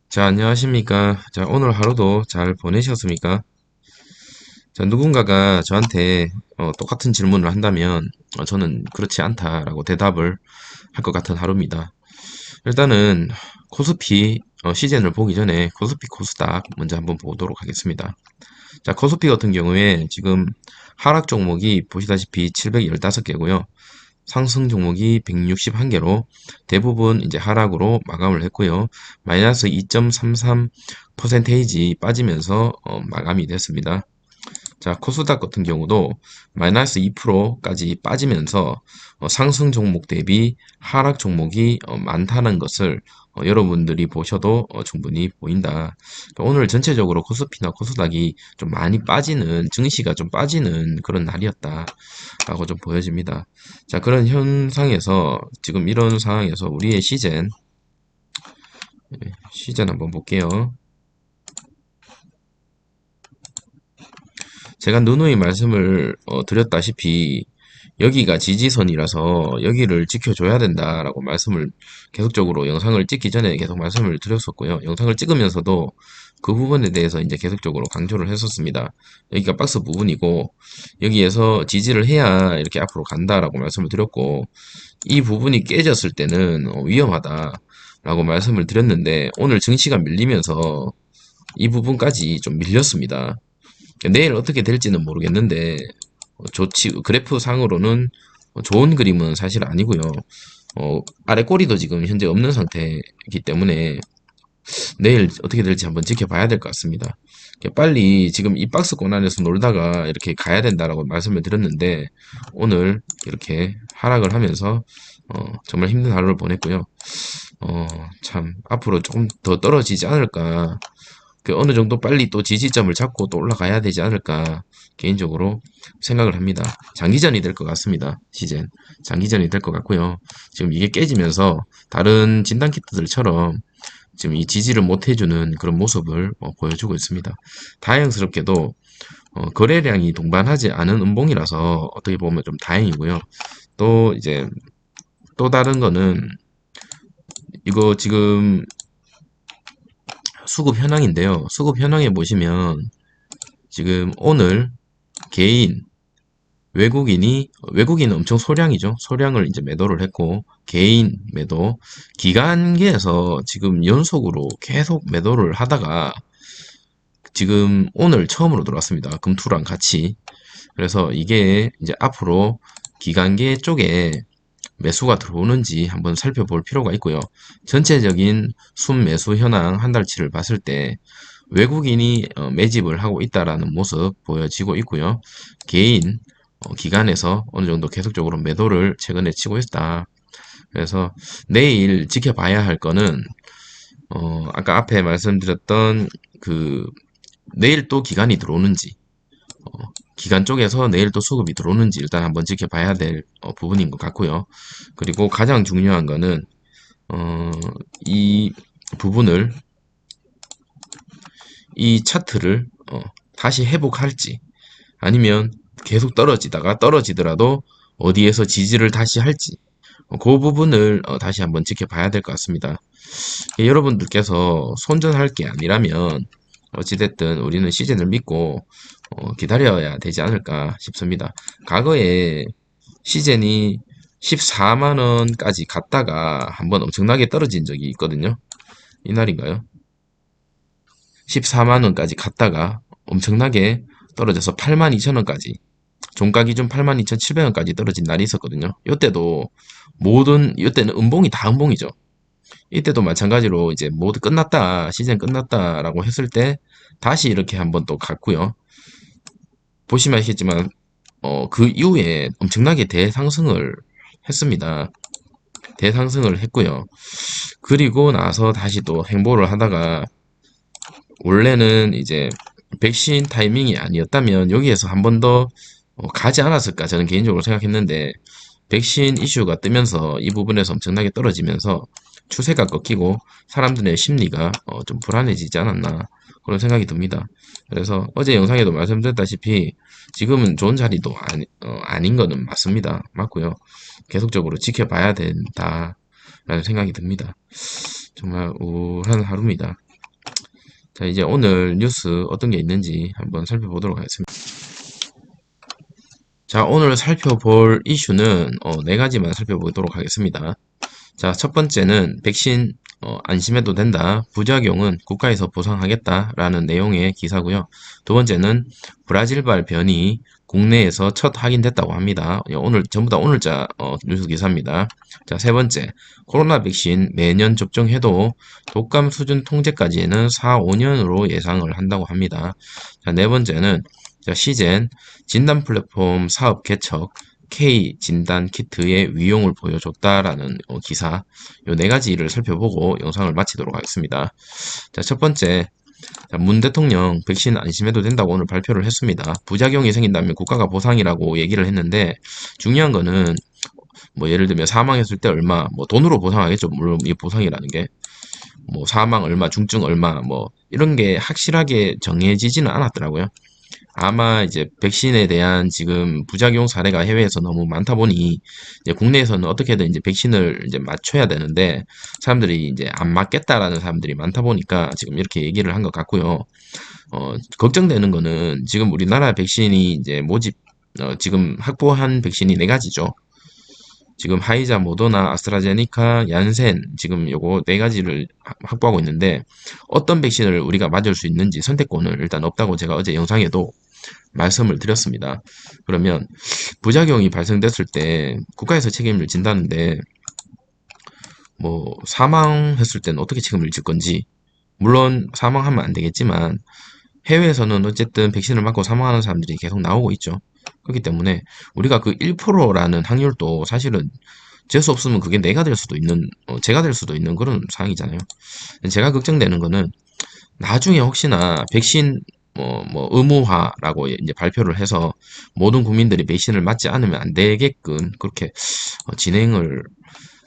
자, 안녕하십니까. 자, 오늘 하루도 잘 보내셨습니까? 자, 누군가가 저한테 똑같은 질문을 한다면 저는 그렇지 않다라고 대답을 할 것 같은 하루입니다. 일단은 코스피 시즌을 보기 전에 코스피 코스닥 먼저 한번 보도록 하겠습니다. 자, 코스피 같은 경우에 지금 하락 종목이 보시다시피 715개고요. 상승 종목이 161개로 대부분 이제 하락으로 마감을 했고요. 마이너스 2.33% 빠지면서 마감이 됐습니다. 자, 코스닥 같은 경우도 마이너스 2%까지 빠지면서 상승 종목 대비 하락 종목이 많다는 것을 여러분들이 보셔도 충분히 보인다. 그러니까 오늘 전체적으로 코스피나 코스닥이 좀 많이 빠지는, 증시가 좀 빠지는 그런 날이었다라고 좀 보여집니다. 자, 그런 현상에서 지금 이런 상황에서 우리의 시젠 한번 볼게요. 제가 누누이 말씀을 드렸다시피 여기가 지지선이라서 여기를 지켜줘야 된다라고 말씀을 계속적으로 영상을 찍기 전에 계속 말씀을 드렸었고요. 영상을 찍으면서도 그 부분에 대해서 이제 계속적으로 강조를 했었습니다. 여기가 박스 부분이고 여기에서 지지를 해야 이렇게 앞으로 간다라고 말씀을 드렸고 이 부분이 깨졌을 때는 위험하다라고 말씀을 드렸는데 오늘 증시가 밀리면서 이 부분까지 좀 밀렸습니다. 내일 어떻게 될지는 모르겠는데 그래프 상으로는 좋은 그림은 사실 아니고요. 아래 꼬리도 지금 현재 없는 상태이기 때문에 내일 어떻게 될지 한번 지켜봐야 될 것 같습니다. 빨리 지금 이 박스권 안에서 놀다가 이렇게 가야 된다라고 말씀을 드렸는데 오늘 이렇게 하락을 하면서 정말 힘든 하루를 보냈고요. 참 앞으로 조금 더 떨어지지 않을까, 어느 정도 빨리 또 지지점을 잡고 또 올라가야 되지 않을까 개인적으로 생각을 합니다. 장기전이 될 것 같습니다. 시즌 장기전이 될 것 같고요. 지금 이게 깨지면서 다른 진단키트들처럼 지금 이 지지를 못 해주는 그런 모습을 보여주고 있습니다. 다행스럽게도 거래량이 동반하지 않은 음봉이라서 어떻게 보면 좀 다행이고요. 또 이제 또 다른 거는 이거 지금 수급 현황인데요. 수급 현황에 보시면 지금 오늘 개인 외국인은 엄청 소량이죠. 소량을 이제 매도를 했고 개인 매도, 기관계에서 지금 연속으로 계속 매도를 하다가 지금 오늘 처음으로 들어왔습니다. 금투랑 같이. 그래서 이게 이제 앞으로 기관계 쪽에 매수가 들어오는지 한번 살펴볼 필요가 있고요. 전체적인 순매수 현황 한 달치를 봤을 때 외국인이 매집을 하고 있다라는 모습 보여지고 있고요. 개인 기간에서 어느 정도 계속적으로 매도를 최근에 치고 있다. 그래서 내일 지켜봐야 할 거는 아까 앞에 말씀드렸던 그 내일 또 기간이 들어오는지, 기간 쪽에서 내일 또 수급이 들어오는지 일단 한번 지켜봐야 될 부분인 것 같고요. 그리고 가장 중요한 거는 이 부분을, 이 차트를 다시 회복할지 아니면 계속 떨어지더라도 어디에서 지지를 다시 할지 그 부분을 다시 한번 지켜봐야 될 것 같습니다. 여러분들께서 손절할 게 아니라면 어찌됐든 우리는 시즌을 믿고 기다려야 되지 않을까 싶습니다. 과거에 시즌이 14만원까지 갔다가 한번 엄청나게 떨어진 적이 있거든요. 이날인가요? 14만원까지 갔다가 엄청나게 떨어져서 82,000원까지, 종가 기준 82,700원까지 떨어진 날이 있었거든요. 이때도 이때는 음봉이 다 음봉이죠. 이때도 마찬가지로 이제 모두 끝났다, 시즌 끝났다라고 했을 때 다시 이렇게 한번 또 갔고요. 보시면 아시겠지만 그 이후에 엄청나게 대상승을 했습니다. 대상승을 했고요. 그리고 나서 다시 또 행보를 하다가 원래는 이제 백신 타이밍이 아니었다면 여기에서 한 번 더 가지 않았을까 저는 개인적으로 생각했는데 백신 이슈가 뜨면서 이 부분에서 엄청나게 떨어지면서 추세가 꺾이고 사람들의 심리가 좀 불안해지지 않았나 그런 생각이 듭니다. 그래서 어제 영상에도 말씀드렸다시피 지금은 좋은 자리도 아닌 거는 맞습니다. 맞고요. 계속적으로 지켜봐야 된다라는 생각이 듭니다. 정말 우울한 하루입니다. 자, 이제 오늘 뉴스 어떤 게 있는지 한번 살펴보도록 하겠습니다. 자, 오늘 살펴볼 이슈는 네 가지만 살펴보도록 하겠습니다. 자, 첫 번째는 백신 안심해도 된다. 부작용은 국가에서 보상하겠다라는 내용의 기사고요. 두 번째는 브라질발 변이 국내에서 첫 확인됐다고 합니다. 오늘 전부 다 오늘자 뉴스 기사입니다. 자, 세 번째, 코로나 백신 매년 접종해도 독감 수준 통제까지는 4, 5년으로 예상을 한다고 합니다. 자, 네 번째는 자, 시젠 진단 플랫폼 사업 개척 K 진단 키트의 위용을 보여줬다라는 기사, 요 네 가지를 살펴보고 영상을 마치도록 하겠습니다. 자, 첫 번째, 문 대통령 백신 안심해도 된다고 오늘 발표를 했습니다. 부작용이 생긴다면 국가가 보상이라고 얘기를 했는데 중요한 거는 뭐 예를 들면 사망했을 때 얼마, 뭐 돈으로 보상하겠죠. 물론 이 보상이라는 게 뭐 사망 얼마, 중증 얼마, 뭐 이런 게 확실하게 정해지지는 않았더라고요. 아마 이제 백신에 대한 지금 부작용 사례가 해외에서 너무 많다 보니 이제 국내에서는 어떻게든 이제 백신을 이제 맞춰야 되는데 사람들이 이제 안 맞겠다라는 사람들이 많다 보니까 지금 이렇게 얘기를 한 것 같고요. 걱정되는 거는 지금 우리나라 백신이 이제 모집 지금 확보한 백신이 네 가지죠. 지금 화이자, 모더나, 아스트라제네카, 얀센 지금 요거 네 가지를 확보하고 있는데 어떤 백신을 우리가 맞을 수 있는지 선택권을 일단 없다고 제가 어제 영상에도 말씀을 드렸습니다. 그러면 부작용이 발생됐을 때 국가에서 책임을 진다는데 뭐 사망했을 때는 어떻게 책임을 질 건지 물론 사망하면 안 되겠지만 해외에서는 어쨌든 백신을 맞고 사망하는 사람들이 계속 나오고 있죠. 그렇기 때문에 우리가 그 1%라는 확률도 사실은 재수 없으면 그게 내가 될 수도 있는 제가 될 수도 있는 그런 상황이잖아요. 제가 걱정되는 거는 나중에 혹시나 백신 뭐 의무화라고 이제 발표를 해서 모든 국민들이 백신을 맞지 않으면 안 되게끔 그렇게 진행을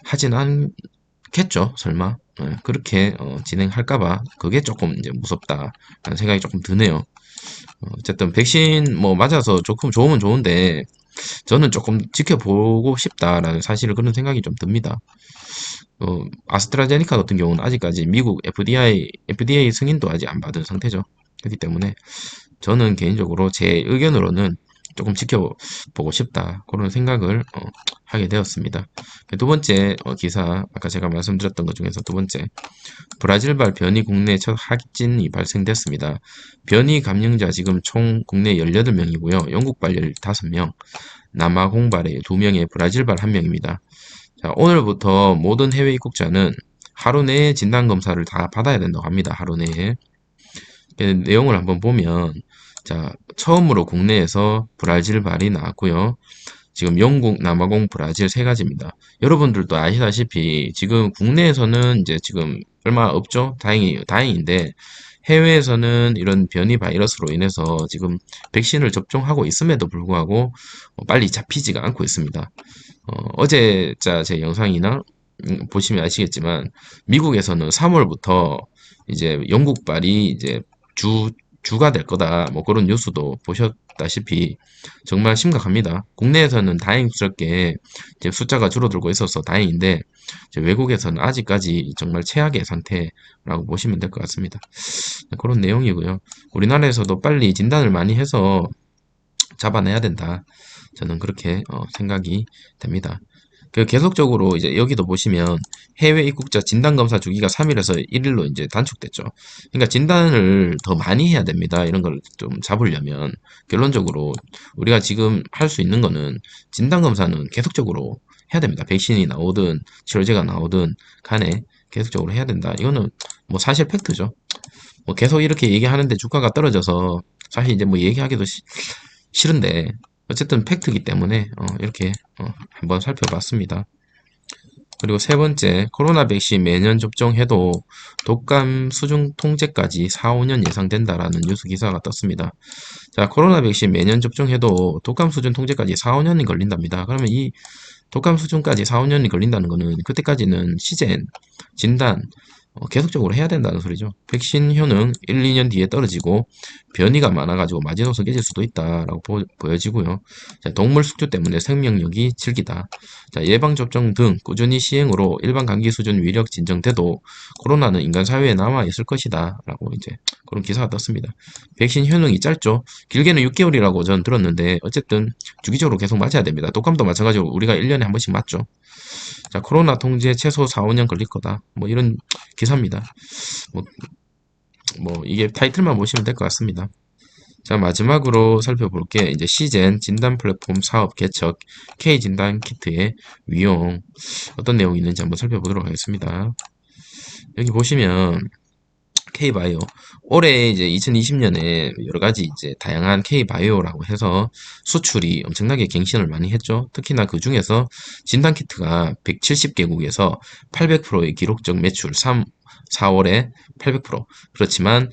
하진 않겠죠, 설마. 그렇게 진행할까봐 그게 조금 이제 무섭다라는 생각이 조금 드네요. 어쨌든 백신 뭐 맞아서 조금 좋으면 좋은데 저는 조금 지켜보고 싶다라는 사실을 그런 생각이 좀 듭니다. 아스트라제네카 같은 경우는 아직까지 미국 FDA 승인도 아직 안 받은 상태죠. 그렇기 때문에 저는 개인적으로 제 의견으로는 조금 지켜보고 싶다. 그런 생각을 하게 되었습니다. 두 번째 기사, 아까 제가 말씀드렸던 것 중에서 두 번째, 브라질발 변이 국내 첫 확진이 발생됐습니다. 변이 감염자 지금 총 국내 18명이고요. 영국발 15명, 남아공발에 2명에 브라질발 1명입니다. 자, 오늘부터 모든 해외 입국자는 하루 내에 진단검사를 다 받아야 된다고 합니다. 하루 내에. 내용을 한번 보면, 자, 처음으로 국내에서 브라질발이 나왔고요. 지금 영국, 남아공, 브라질 세 가지입니다. 여러분들도 아시다시피 지금 국내에서는 이제 지금 얼마 없죠? 다행인데 해외에서는 이런 변이 바이러스로 인해서 지금 백신을 접종하고 있음에도 불구하고 빨리 잡히지가 않고 있습니다. 어제자 제 영상이나 보시면 아시겠지만 미국에서는 3월부터 이제 영국발이 이제 주가 될 거다. 뭐 그런 뉴스도 보셨다시피 정말 심각합니다. 국내에서는 다행스럽게 이제 숫자가 줄어들고 있어서 다행인데 이제 외국에서는 아직까지 정말 최악의 상태라고 보시면 될 것 같습니다. 그런 내용이고요. 우리나라에서도 빨리 진단을 많이 해서 잡아내야 된다. 저는 그렇게 생각이 됩니다. 계속적으로 이제 여기도 보시면 해외 입국자 진단검사 주기가 3일에서 1일로 이제 단축됐죠. 그러니까 진단을 더 많이 해야 됩니다. 이런 걸 좀 잡으려면 결론적으로 우리가 지금 할 수 있는 거는 진단검사는 계속적으로 해야 됩니다. 백신이 나오든 치료제가 나오든 간에 계속적으로 해야 된다. 이거는 뭐 사실 팩트죠. 뭐 계속 이렇게 얘기하는데 주가가 떨어져서 사실 이제 뭐 얘기하기도 싫은데 어쨌든 팩트이기 때문에 이렇게 한번 살펴봤습니다. 그리고 세 번째, 코로나 백신 매년 접종해도 독감 수중 통제까지 4, 5년 예상된다라는 뉴스 기사가 떴습니다. 자, 코로나 백신 매년 접종해도 독감 수준 통제까지 4, 5년이 걸린답니다. 그러면 이 독감 수준까지 4, 5년이 걸린다는 거는 그때까지는 시젠, 진단, 계속적으로 해야 된다는 소리죠. 백신 효능 1, 2년 뒤에 떨어지고 변이가 많아가지고 마지노선 깨질 수도 있다라고 보여지고요. 자, 동물 숙주 때문에 생명력이 질기다. 자, 예방접종 등 꾸준히 시행으로 일반 감기 수준 위력 진정돼도 코로나는 인간 사회에 남아있을 것이다. 라고 이제 그런 기사가 떴습니다. 백신 효능이 짧죠. 길게는 6개월이라고 전 들었는데 어쨌든 주기적으로 계속 맞아야 됩니다. 독감도 마찬가지로 우리가 1년에 한 번씩 맞죠. 자, 코로나 통제 최소 4, 5년 걸릴 거다. 뭐 이런 기사입니다. 뭐, 이게 타이틀만 보시면 될 것 같습니다. 자, 마지막으로 살펴볼 게 이제 시젠 진단 플랫폼 사업 개척 K 진단 키트의 위용 어떤 내용이 있는지 한번 살펴보도록 하겠습니다. 여기 보시면 K바이오 올해 이제 2020년에 여러 가지 이제 다양한 K바이오라고 해서 수출이 엄청나게 갱신을 많이 했죠. 특히나 그 중에서 진단 키트가 170개국에서 800%의 기록적 매출 4월에 800%. 그렇지만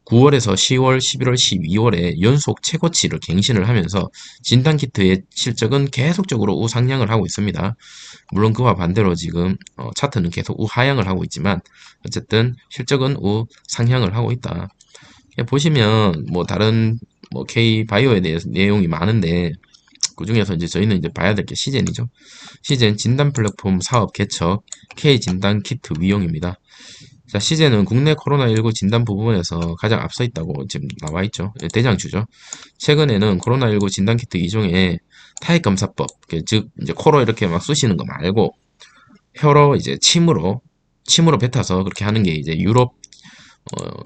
9월에서 10월, 11월, 12월에 연속 최고치를 갱신을 하면서 진단키트의 실적은 계속적으로 우상향을 하고 있습니다. 물론 그와 반대로 지금 차트는 계속 우하향을 하고 있지만 어쨌든 실적은 우상향을 하고 있다. 보시면 뭐 다른 뭐 K바이오에 대해서 내용이 많은데 그 중에서 이제 저희는 이제 봐야 될 게 시젠이죠. 시젠 진단 플랫폼 사업 개척 K 진단 키트 위용입니다. 자, 시제는 국내 코로나19 진단 부분에서 가장 앞서 있다고 지금 나와 있죠. 대장주죠. 최근에는 코로나19 진단키트 이종에 타액검사법, 즉, 이제 코로 이렇게 막 쑤시는 거 말고, 혀로 이제 침으로 뱉어서 그렇게 하는 게 이제 유럽,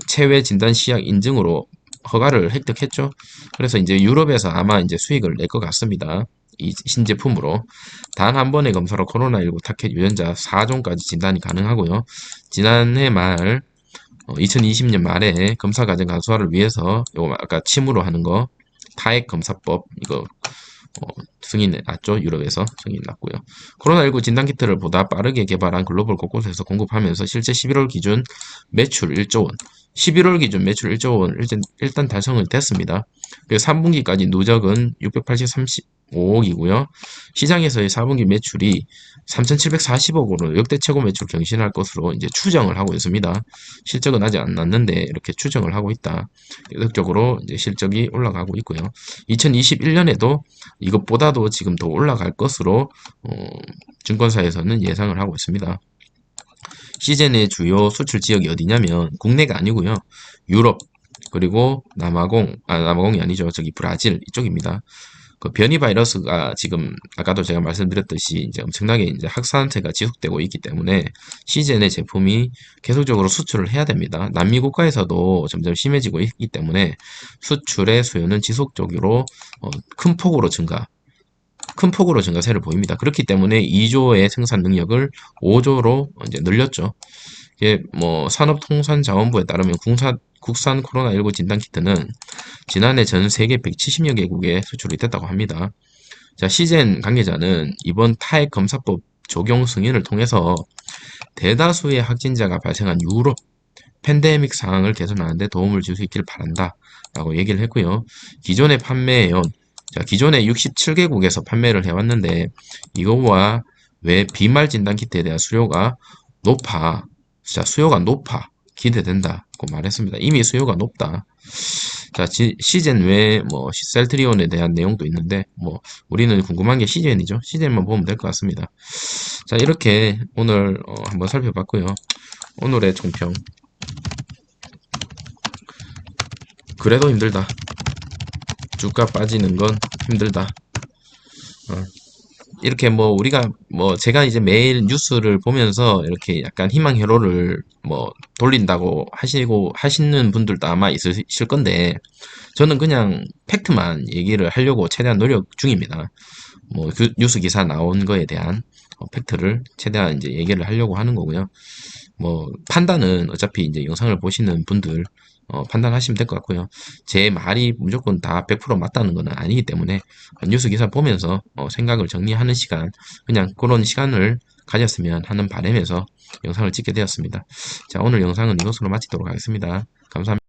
체외 진단 시약 인증으로 허가를 획득했죠. 그래서 이제 유럽에서 아마 이제 수익을 낼 것 같습니다. 이 신제품으로 단 한 번의 검사로 코로나19 타켓 유전자 4종까지 진단이 가능하고요. 지난해 말 2020년 말에 검사 과정 간소화를 위해서 요거 아까 침으로 하는 거 타액 검사법 이거 승인 났죠. 유럽에서 승인 났고요. 코로나19 진단키트를 보다 빠르게 개발한 글로벌 곳곳에서 공급하면서 실제 11월 기준 매출 1조 원, 11월 기준 매출 1조 원 일단 달성을 됐습니다. 그리고 3분기까지 누적은 635억이고요. 시장에서의 4분기 매출이 3,740억으로 역대 최고 매출 경신할 것으로 이제 추정을 하고 있습니다. 실적은 아직 안 났는데 이렇게 추정을 하고 있다. 계속적으로 이제 실적이 올라가고 있고요. 2021년에도 이것보다도 지금 더 올라갈 것으로 증권사에서는 예상을 하고 있습니다. 시젠의 주요 수출 지역이 어디냐면 국내가 아니고요. 유럽 그리고 남아공이 아니죠. 저기 브라질 이쪽입니다. 그 변이 바이러스가 지금 아까도 제가 말씀드렸듯이 이제 엄청나게 이제 확산세가 지속되고 있기 때문에 시젠의 제품이 계속적으로 수출을 해야 됩니다. 남미 국가에서도 점점 심해지고 있기 때문에 수출의 수요는 지속적으로 큰 폭으로 증가세를 보입니다. 그렇기 때문에 2조의 생산 능력을 5조로 이제 늘렸죠. 이게 뭐 산업통상자원부에 따르면 국산 코로나19 진단키트는 지난해 전 세계 170여 개국에 수출이 됐다고 합니다. 자, 시젠 관계자는 이번 타액 검사법 적용 승인을 통해서 대다수의 확진자가 발생한 유럽 팬데믹 상황을 개선하는 데 도움을 줄 수 있기를 바란다 라고 얘기를 했고요. 기존에 판매해온 기존에 67개국에서 판매를 해왔는데 이거와 왜 비말 진단 키트에 대한 수요가 높아 기대된다고 말했습니다. 이미 수요가 높다. 자, 시젠 외에 뭐 셀트리온에 대한 내용도 있는데 뭐 우리는 궁금한 게 시젠이죠. 시젠만 보면 될 것 같습니다. 자, 이렇게 오늘 한번 살펴봤고요. 오늘의 총평. 그래도 힘들다. 주가 빠지는 건 힘들다. 이렇게 뭐 우리가 뭐 제가 이제 매일 뉴스를 보면서 이렇게 약간 희망 회로를 뭐 돌린다고 하시는 분들도 아마 있으실 건데 저는 그냥 팩트만 얘기를 하려고 최대한 노력 중입니다. 뭐 뉴스 기사 나온 거에 대한 팩트를 최대한 이제 얘기를 하려고 하는 거고요. 뭐 판단은 어차피 이제 영상을 보시는 분들 판단하시면 될 것 같고요. 제 말이 무조건 다 100% 맞다는 건 아니기 때문에 뉴스 기사 보면서 생각을 정리하는 시간, 그냥 그런 시간을 가졌으면 하는 바람에서 영상을 찍게 되었습니다. 자, 오늘 영상은 이것으로 마치도록 하겠습니다. 감사합니다.